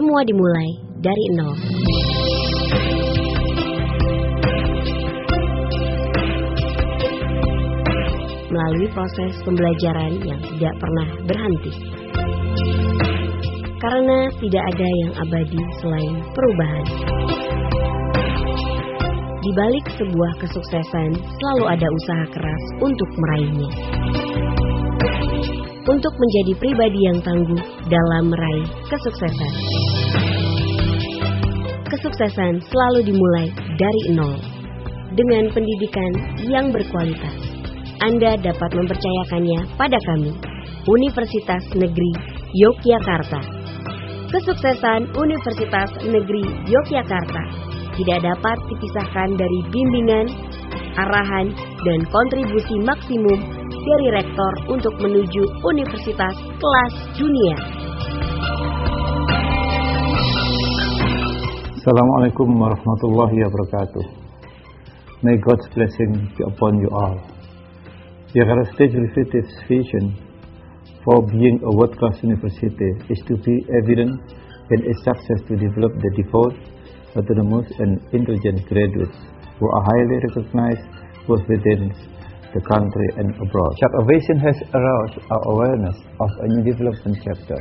Semua dimulai dari nol. Melalui proses pembelajaran yang tidak pernah berhenti. Karena tidak ada yang abadi selain perubahan. Di balik sebuah kesuksesan selalu ada usaha keras untuk meraihnya. Untuk menjadi pribadi yang tangguh dalam meraih kesuksesan. Kesuksesan selalu dimulai dari nol. Dengan pendidikan yang berkualitas, Anda dapat mempercayakannya pada kami, Universitas Negeri Yogyakarta. Kesuksesan Universitas Negeri Yogyakarta tidak dapat dipisahkan dari bimbingan, arahan, dan kontribusi maksimum dari rektor untuk menuju universitas kelas dunia. Assalamualaikum warahmatullahi wabarakatuh. May God's blessing be upon you all. Jakarta State University's vision for being a world-class university is to be evident in its success to develop the devout, autonomous, and intelligent graduates who are highly recognized both within the country and abroad. Such a vision has aroused our awareness of a new development chapter,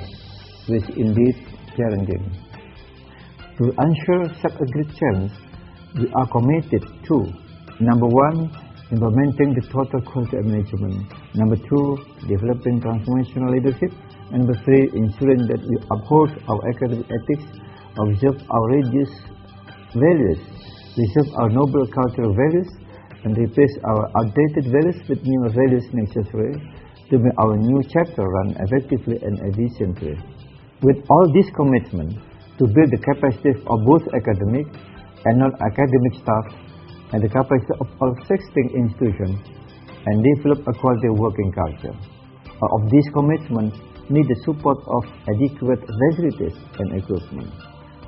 which is indeed challenging. To ensure such a great challenge, we are committed to, number one, implementing the total quality management. Number two, developing transformational leadership. Number three, ensuring that we uphold our academic ethics, observe our religious values, preserve our noble cultural values, and replace our outdated values with newer values necessary to make our new chapter run effectively and efficiently. With all this commitment to build the capacity of both academic and non-academic staff and the capacity of all existing institutions and develop a quality working culture. Of this commitment need the support of adequate facilities and equipment.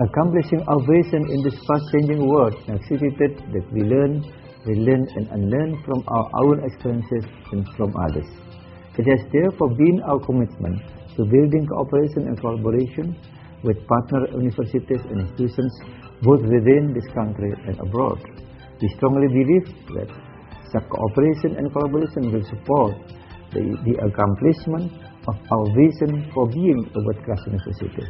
Accomplishing our vision in this fast-changing world necessitated that we learn and unlearn from our own experiences and from others. It has therefore been our commitment to building cooperation and collaboration with partner universities and institutions both within this country and abroad. We strongly believe that such cooperation and collaboration will support the accomplishment of our vision for being a world-class university.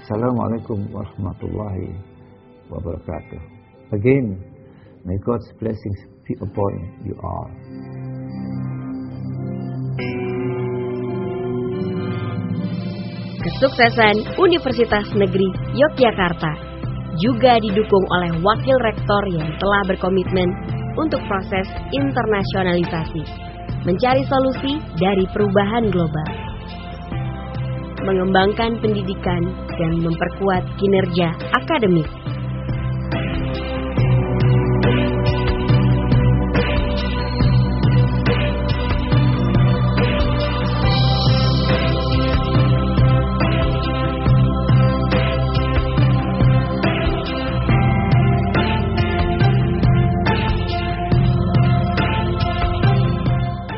Assalamualaikum warahmatullahi wabarakatuh. Again, may God's blessings be upon you all. Kesuksesan Universitas Negeri Yogyakarta juga didukung oleh Wakil Rektor yang telah berkomitmen untuk proses internasionalisasi, mencari solusi dari perubahan global, mengembangkan pendidikan dan memperkuat kinerja akademik.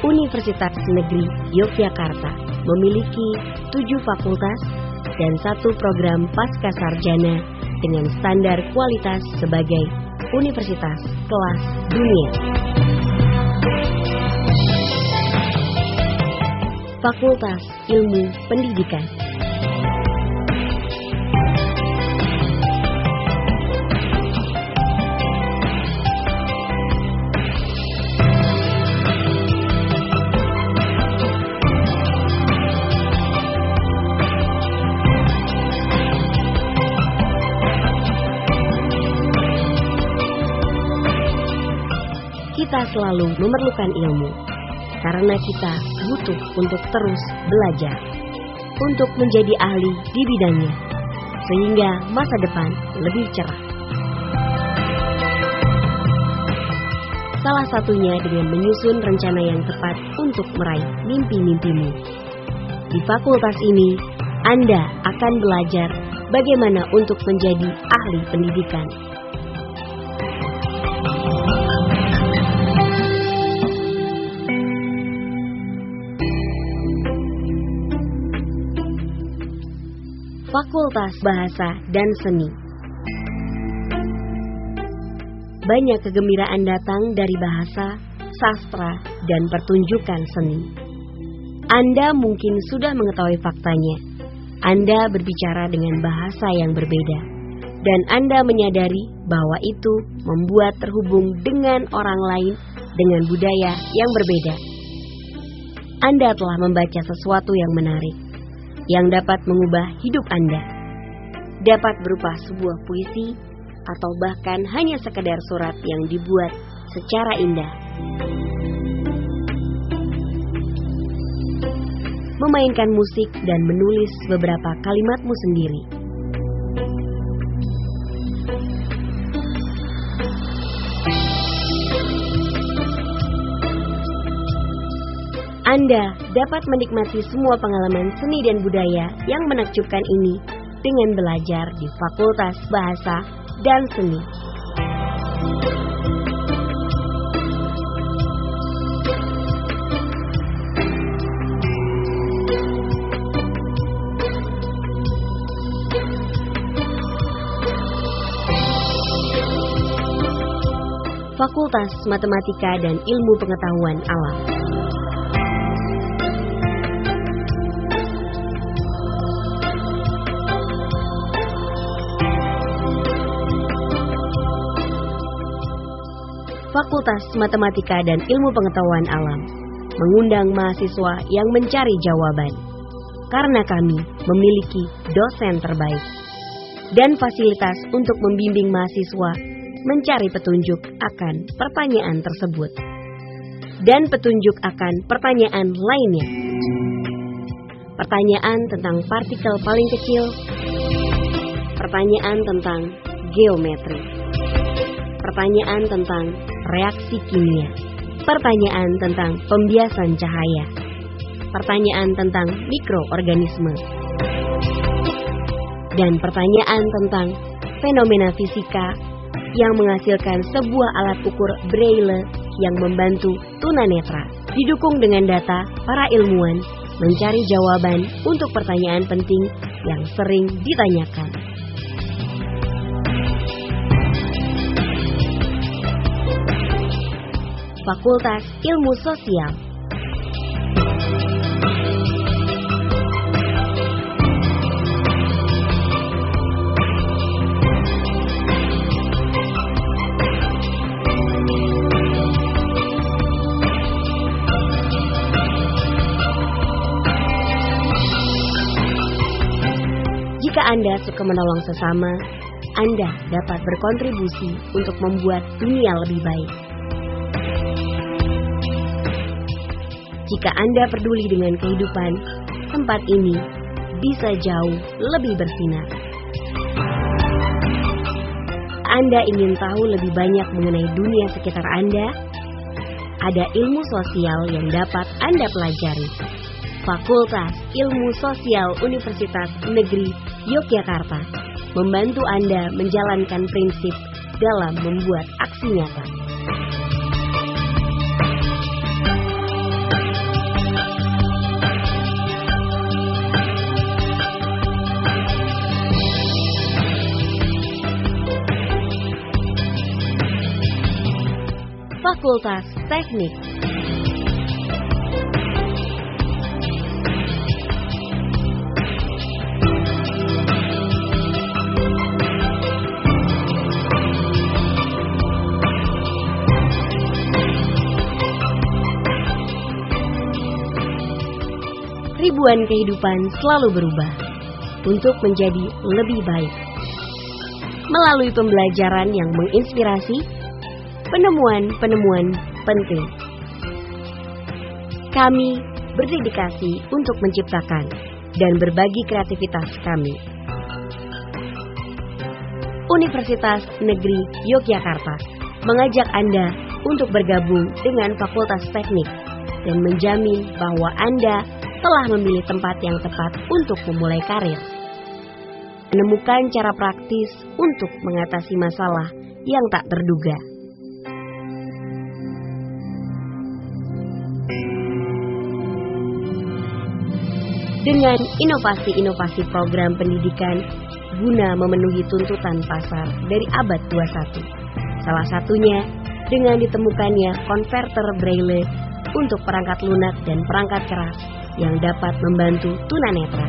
Universitas Negeri Yogyakarta memiliki 7 fakultas dan 1 program pascasarjana dengan standar kualitas sebagai universitas kelas dunia. Fakultas Ilmu Pendidikan. Kita selalu memerlukan ilmu, karena kita butuh untuk terus belajar, untuk menjadi ahli di bidangnya, sehingga masa depan lebih cerah. Salah satunya dengan menyusun rencana yang tepat untuk meraih mimpi-mimpimu. Di fakultas ini, Anda akan belajar bagaimana untuk menjadi ahli pendidikan. Fakultas Bahasa dan Seni. Banyak kegembiraan datang dari bahasa, sastra, dan pertunjukan seni. Anda mungkin sudah mengetahui faktanya. Anda berbicara dengan bahasa yang berbeda, dan Anda menyadari bahwa itu membuat terhubung dengan orang lain dengan budaya yang berbeda. Anda telah membaca sesuatu yang menarik, yang dapat mengubah hidup Anda. Dapat berupa sebuah puisi, atau bahkan hanya sekedar surat yang dibuat secara indah. Memainkan musik dan menulis beberapa kalimatmu sendiri. Anda dapat menikmati semua pengalaman seni dan budaya yang menakjubkan ini dengan belajar di Fakultas Bahasa dan Seni. Fakultas Matematika dan Ilmu Pengetahuan Alam. Fakultas Matematika dan Ilmu Pengetahuan Alam mengundang mahasiswa yang mencari jawaban, karena kami memiliki dosen terbaik dan fasilitas untuk membimbing mahasiswa mencari petunjuk akan pertanyaan tersebut dan petunjuk akan pertanyaan lainnya. Pertanyaan tentang partikel paling kecil, pertanyaan tentang geometri, pertanyaan tentang reaksi kimia, pertanyaan tentang pembiasan cahaya, pertanyaan tentang mikroorganisme, dan pertanyaan tentang fenomena fisika yang menghasilkan sebuah alat ukur Braille yang membantu tunanetra, didukung dengan data para ilmuwan mencari jawaban untuk pertanyaan penting yang sering ditanyakan. Fakultas Ilmu Sosial. Jika Anda suka menolong sesama, Anda dapat berkontribusi untuk membuat dunia lebih baik. Jika Anda peduli dengan kehidupan, tempat ini bisa jauh lebih bersinar. Anda ingin tahu lebih banyak mengenai dunia sekitar Anda? Ada ilmu sosial yang dapat Anda pelajari. Fakultas Ilmu Sosial Universitas Negeri Yogyakarta membantu Anda menjalankan prinsip dalam membuat aksi nyata. Fakultas Teknik. Ribuan kehidupan selalu berubah untuk menjadi lebih baik. Melalui pembelajaran yang menginspirasi, penemuan-penemuan penting. Kami berdedikasi untuk menciptakan dan berbagi kreativitas kami. Universitas Negeri Yogyakarta mengajak Anda untuk bergabung dengan Fakultas Teknik dan menjamin bahwa Anda telah memilih tempat yang tepat untuk memulai karir. Menemukan cara praktis untuk mengatasi masalah yang tak terduga. dengan inovasi-inovasi program pendidikan guna memenuhi tuntutan pasar dari abad 21. Salah satunya dengan ditemukannya konverter Braille untuk perangkat lunak dan perangkat keras yang dapat membantu tunanetra.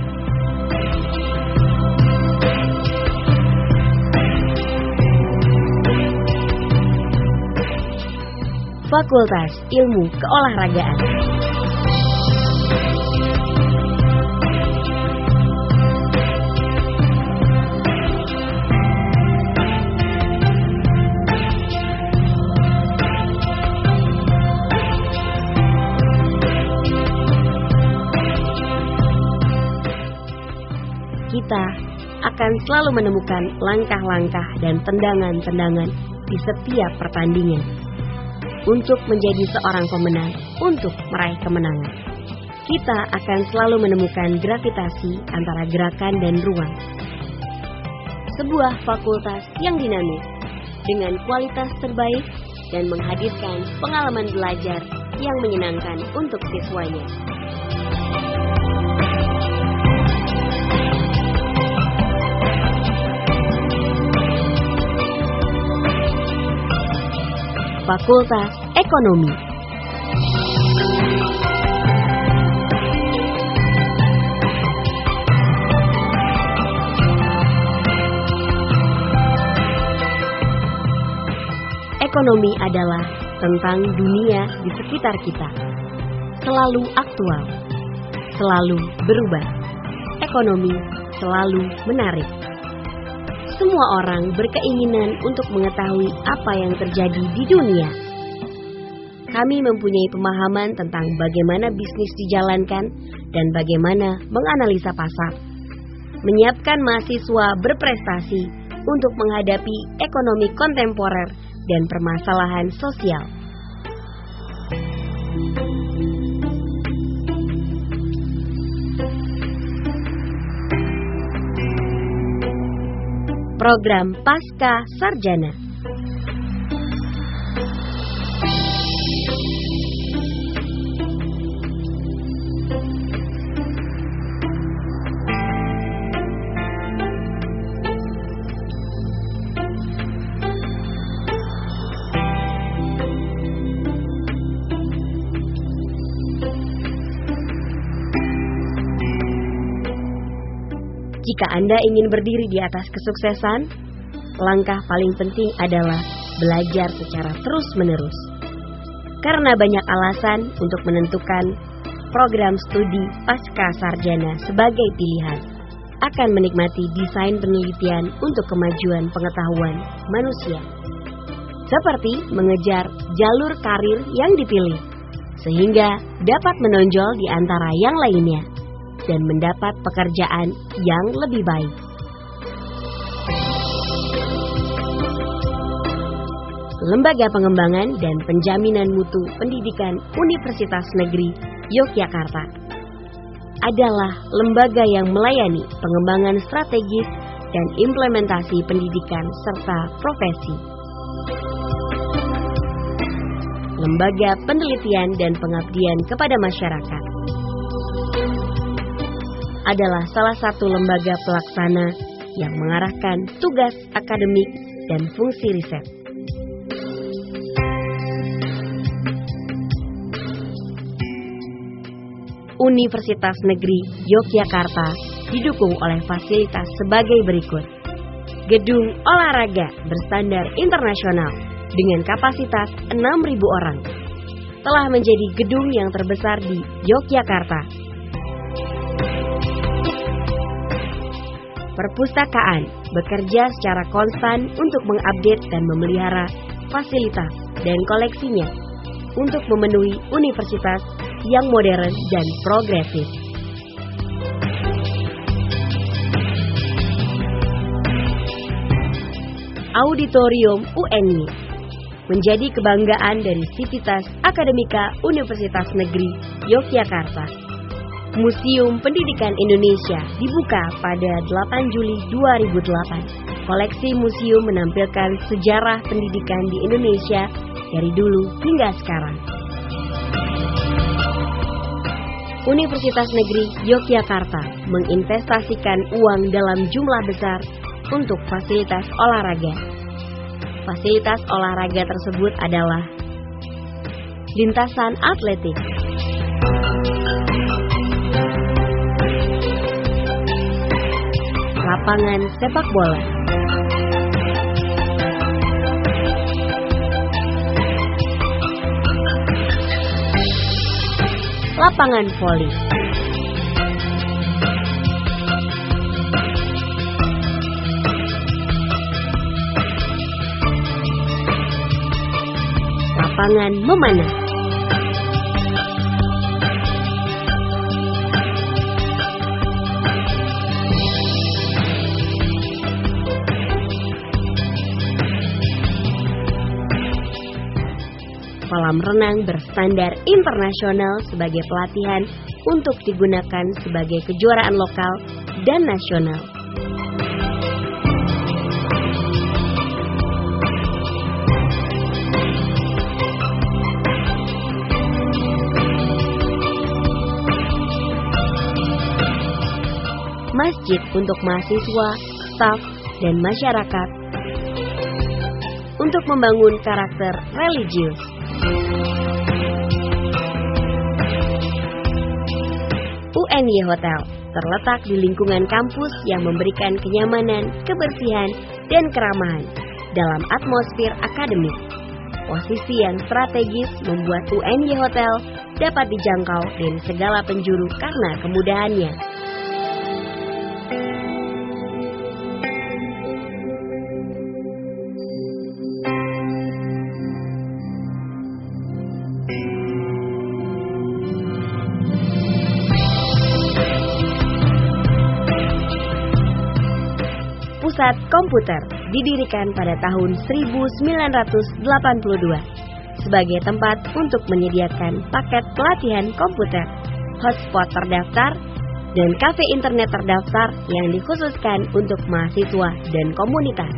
Fakultas Ilmu Keolahragaan. Kita akan selalu menemukan langkah-langkah dan tendangan-tendangan di setiap pertandingan untuk menjadi seorang pemenang, untuk meraih kemenangan. Kita akan selalu menemukan gravitasi antara gerakan dan ruang. Sebuah fakultas yang dinamis dengan kualitas terbaik dan menghadirkan pengalaman belajar yang menyenangkan untuk siswanya. Fakultas Ekonomi. Ekonomi adalah tentang dunia di sekitar kita. Selalu aktual, selalu berubah. Ekonomi selalu menarik. Semua orang berkeinginan untuk mengetahui apa yang terjadi di dunia. Kami mempunyai pemahaman tentang bagaimana bisnis dijalankan dan bagaimana menganalisa pasar. Menyiapkan mahasiswa berprestasi untuk menghadapi ekonomi kontemporer dan permasalahan sosial. Program Pasca Sarjana. Jika Anda ingin berdiri di atas kesuksesan, langkah paling penting adalah belajar secara terus-menerus. Karena banyak alasan untuk menentukan program studi pasca sarjana sebagai pilihan, akan menikmati desain penelitian untuk kemajuan pengetahuan manusia. Seperti mengejar jalur karir yang dipilih, sehingga dapat menonjol di antara yang lainnya dan mendapat pekerjaan yang lebih baik. Lembaga Pengembangan dan Penjaminan Mutu Pendidikan Universitas Negeri Yogyakarta adalah lembaga yang melayani pengembangan strategis dan implementasi pendidikan serta profesi. Lembaga penelitian dan pengabdian kepada masyarakat adalah salah satu lembaga pelaksana yang mengarahkan tugas akademik dan fungsi riset. Universitas Negeri Yogyakarta didukung oleh fasilitas sebagai berikut. Gedung olahraga berstandar internasional dengan kapasitas 6.000 orang. Telah menjadi gedung yang terbesar di Yogyakarta. Perpustakaan bekerja secara konstan untuk mengupdate dan memelihara fasilitas dan koleksinya untuk memenuhi universitas yang modern dan progresif. Auditorium UNY menjadi kebanggaan dari Sivitas Akademika Universitas Negeri Yogyakarta. Museum Pendidikan Indonesia dibuka pada 8 Juli 2008. Koleksi museum menampilkan sejarah pendidikan di Indonesia dari dulu hingga sekarang. Universitas Negeri Yogyakarta menginvestasikan uang dalam jumlah besar untuk fasilitas olahraga. Fasilitas olahraga tersebut adalah lintasan atletik, lapangan sepak bola, lapangan voli, lapangan memanah, kolam renang berstandar internasional sebagai pelatihan untuk digunakan sebagai kejuaraan lokal dan nasional. Masjid untuk mahasiswa, staf, dan masyarakat untuk membangun karakter religius. UNY Hotel terletak di lingkungan kampus yang memberikan kenyamanan, kebersihan, dan keramahan dalam atmosfer akademik. Posisi yang strategis membuat UNY Hotel dapat dijangkau dari segala penjuru karena kemudahannya. Pusat Komputer didirikan pada tahun 1982 sebagai tempat untuk menyediakan paket pelatihan komputer, hotspot terdaftar, dan kafe internet terdaftar yang dikhususkan untuk mahasiswa dan komunitas.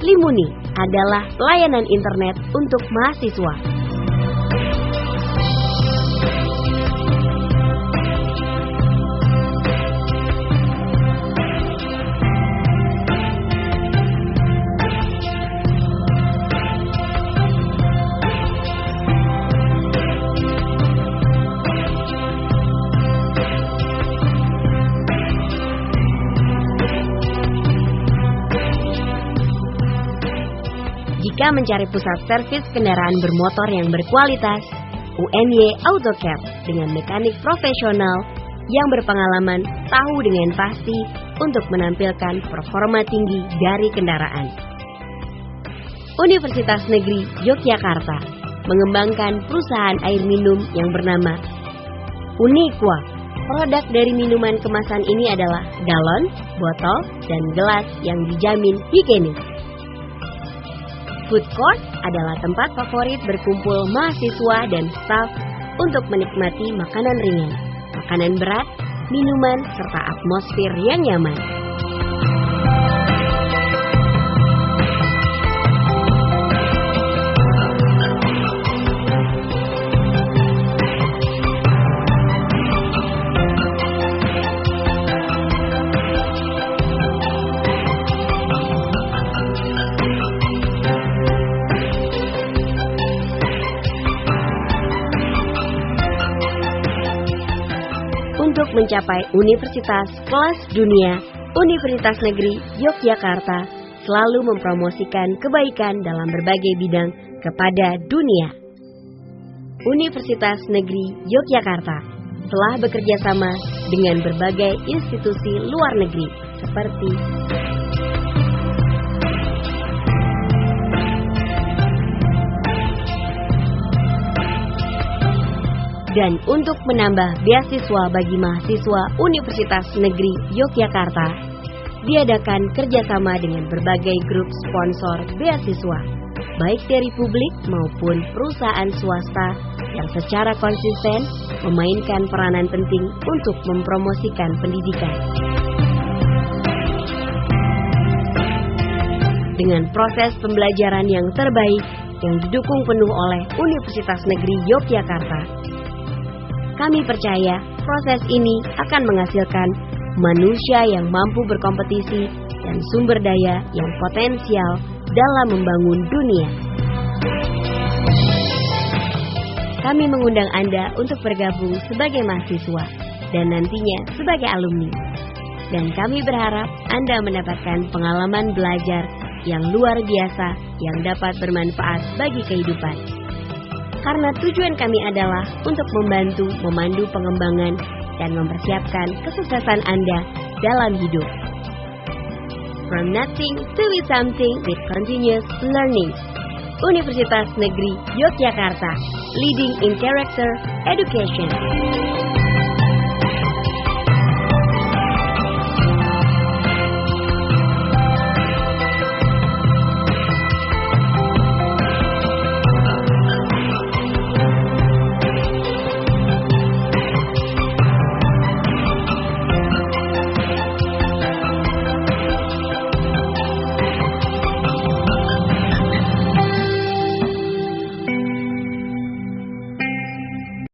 Limuni adalah layanan internet untuk mahasiswa. Jika mencari pusat servis kendaraan bermotor yang berkualitas, UNY AutoCare dengan mekanik profesional yang berpengalaman tahu dengan pasti untuk menampilkan performa tinggi dari kendaraan. Universitas Negeri Yogyakarta mengembangkan perusahaan air minum yang bernama Uniqua. Produk dari minuman kemasan ini adalah galon, botol, dan gelas yang dijamin higienis. Food court adalah tempat favorit berkumpul mahasiswa dan staf untuk menikmati makanan ringan, makanan berat, minuman, serta atmosfer yang nyaman. Untuk mencapai universitas kelas dunia, Universitas Negeri Yogyakarta selalu mempromosikan kebaikan dalam berbagai bidang kepada dunia. Universitas Negeri Yogyakarta telah bekerja sama dengan berbagai institusi luar negeri seperti dan untuk menambah beasiswa bagi mahasiswa Universitas Negeri Yogyakarta, diadakan kerjasama dengan berbagai grup sponsor beasiswa, baik dari publik maupun perusahaan swasta yang secara konsisten memainkan peranan penting untuk mempromosikan pendidikan. Dengan proses pembelajaran yang terbaik yang didukung penuh oleh Universitas Negeri Yogyakarta, Kami percaya proses ini akan menghasilkan manusia yang mampu berkompetisi dan sumber daya yang potensial dalam membangun dunia. Kami mengundang Anda untuk bergabung sebagai mahasiswa dan nantinya sebagai alumni. Dan kami berharap Anda mendapatkan pengalaman belajar yang luar biasa yang dapat bermanfaat bagi kehidupan. Karena tujuan kami adalah untuk membantu memandu pengembangan dan mempersiapkan kesuksesan Anda dalam hidup. From nothing to be something with continuous learning. Universitas Negeri Yogyakarta, leading in character education.